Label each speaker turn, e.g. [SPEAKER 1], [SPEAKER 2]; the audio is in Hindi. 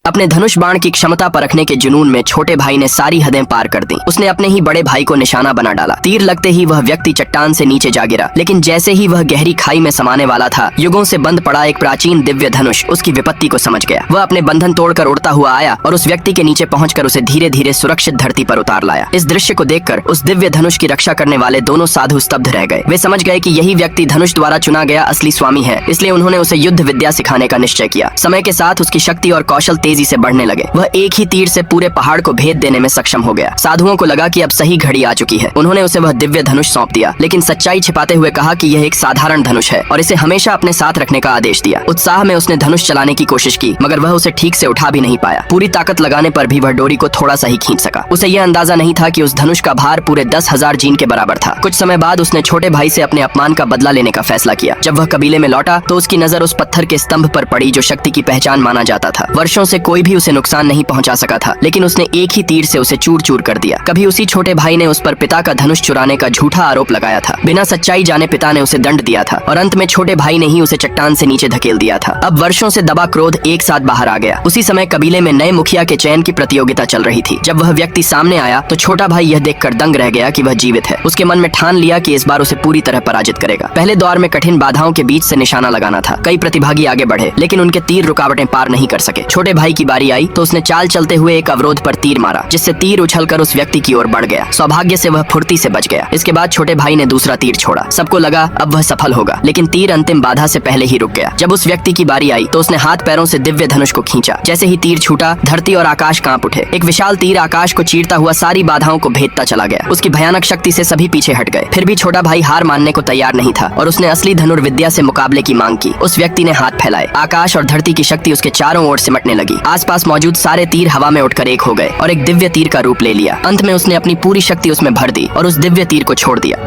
[SPEAKER 1] अपने धनुष बाण की क्षमता परखने के जुनून में छोटे भाई ने सारी हदें पार कर दी। उसने अपने ही बड़े भाई को निशाना बना डाला। तीर लगते ही वह व्यक्ति चट्टान से नीचे जा गिरा, लेकिन जैसे ही वह गहरी खाई में समाने वाला था, युगों से बंद पड़ा एक प्राचीन दिव्य धनुष उसकी विपत्ति को समझ गया। वह अपने बंधन तोड़कर उड़ता हुआ आया और उस व्यक्ति के नीचे पहुंचकर उसे धीरे धीरे सुरक्षित धरती पर उतार लाया। इस दृश्य को देखकर उस दिव्य धनुष की रक्षा करने वाले दोनों साधु स्तब्ध रह गए। वे समझ गए कि यही व्यक्ति धनुष द्वारा चुना गया असली स्वामी है, इसलिए उन्होंने उसे युद्ध विद्या सिखाने का निश्चय किया। समय के साथ उसकी शक्ति और कौशल तेजी से बढ़ने लगे। वह एक ही तीर से पूरे पहाड़ को भेद देने में सक्षम हो गया। साधुओं को लगा कि अब सही घड़ी आ चुकी है। उन्होंने उसे वह दिव्य धनुष सौंप दिया, लेकिन सच्चाई छिपाते हुए कहा कि यह एक साधारण धनुष है और इसे हमेशा अपने साथ रखने का आदेश दिया। उत्साह में उसने धनुष चलाने की कोशिश की, मगर वह उसे ठीक से उठा भी नहीं पाया। पूरी ताकत लगाने पर भी वह डोरी को थोड़ा सा ही खींच सका। उसे यह अंदाजा नहीं था कि उस धनुष का भार पूरे 10,000 जीन के बराबर था। कुछ समय बाद उसने छोटे भाई से अपने अपमान का बदला लेने का फैसला किया। जब वह कबीले में लौटा तो उसकी नजर उस पत्थर के स्तंभ पर पड़ी जो शक्ति की पहचान माना जाता था। वर्षों से कोई भी उसे नुकसान नहीं पहुंचा सका था, लेकिन उसने एक ही तीर से उसे चूर चूर कर दिया। कभी उसी छोटे भाई ने उस पर पिता का धनुष चुराने का झूठा आरोप लगाया था। बिना सच्चाई जाने पिता ने उसे दंड दिया था और अंत में छोटे भाई ने ही उसे चट्टान से नीचे धकेल दिया था। अब वर्षों से दबा क्रोध एक साथ बाहर आ गया। उसी समय कबीले में नए मुखिया के चयन की प्रतियोगिता चल रही थी। जब वह व्यक्ति सामने आया तो छोटा भाई यह देखकर दंग रह गया कि वह जीवित है। उसके मन में ठान लिया कि इस बार उसे पूरी तरह पराजित करेगा। पहले दौर में कठिन बाधाओं के बीच से निशाना लगाना था। कई प्रतिभागी आगे बढ़े, लेकिन उनके तीर रुकावटें पार नहीं कर सके। छोटे भाई की बारी आई तो उसने चाल चलते हुए एक अवरोध पर तीर मारा, जिससे तीर उछलकर उस व्यक्ति की ओर बढ़ गया। सौभाग्य से वह फुर्ती से बच गया। इसके बाद छोटे भाई ने दूसरा तीर छोड़ा। सबको लगा अब वह सफल होगा, लेकिन तीर अंतिम बाधा से पहले ही रुक गया। जब उस व्यक्ति की बारी आई तो उसने हाथ पैरों से दिव्य धनुष को खींचा। जैसे ही तीर छूटा, धरती और आकाश कांप उठे। एक विशाल तीर आकाश को चीरता हुआ सारी बाधाओं को भेदता चला गया। उसकी भयानक शक्ति से सभी पीछे हट गए। फिर भी छोटा भाई हार मानने को तैयार नहीं था और उसने असली धनुर्विद्या से मुकाबले की मांग की। उस व्यक्ति ने हाथ फैलाए। आकाश और धरती की शक्ति उसके चारों ओर सिमटने लगी। आसपास मौजूद सारे तीर हवा में उठकर एक हो गए और एक दिव्य तीर का रूप ले लिया। अंत में उसने अपनी पूरी शक्ति उसमें भर दी और उस दिव्य तीर को छोड़ दिया।